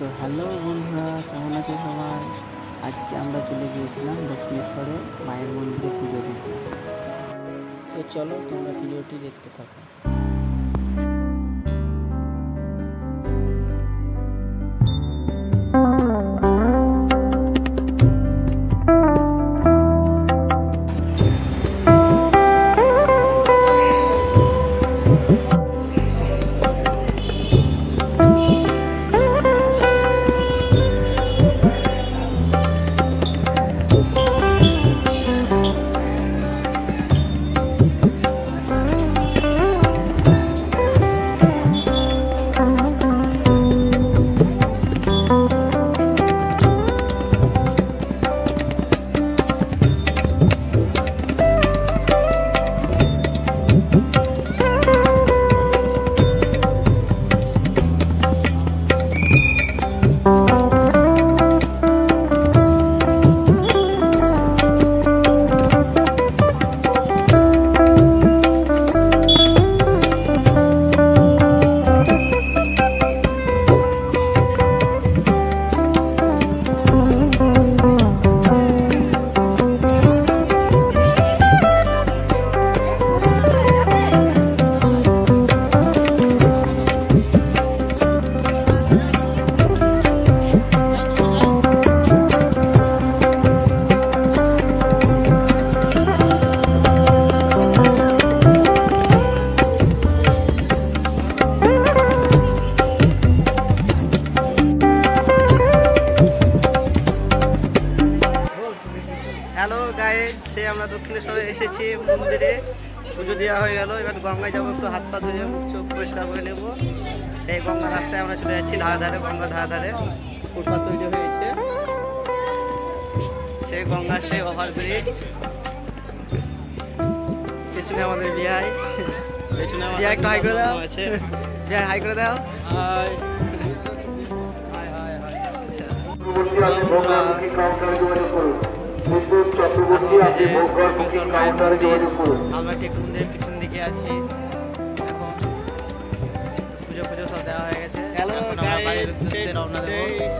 তো হ্যালো বন্ধুরা, কেমন আছে সবাই? আজকে আমরা চলে গিয়েছিলাম দক্ষিণেশ্বরে মায়ের মন্দিরে পুজো দিতে। তো চলো তোমরা ভিডিওটি দেখতে থাকো। হ্যালো গাইস, আমরা দক্ষিণেশ্বরে এসেছি মন্দিরে পুজো দেওয়া হয়ে গেল। এবার গঙ্গায় যাবো, একটু হাত পা ধুয়ে চোখ পরিষ্কার করে নেব। সেই গঙ্গার রাস্তায় আমরা চলে যাচ্ছি, ধারে ধারে গঙ্গার ধারে ফুটপাথ তৈরি হয়েছে। সেই গঙ্গার সেই ওভারব্রিজ, পেছনে আমাদের বিআই, পেছনে আমাদের একটু হাই করে দাও আছে, বিআই হাই করে দাও। High high high high. আমরা ঠিক মন্দিরের পিছন দিকে আছি। এখন পুজো সব দেওয়া হয়ে গেছে। এখন আমরা বাড়ির উদ্দেশ্যে রওনা দেবো।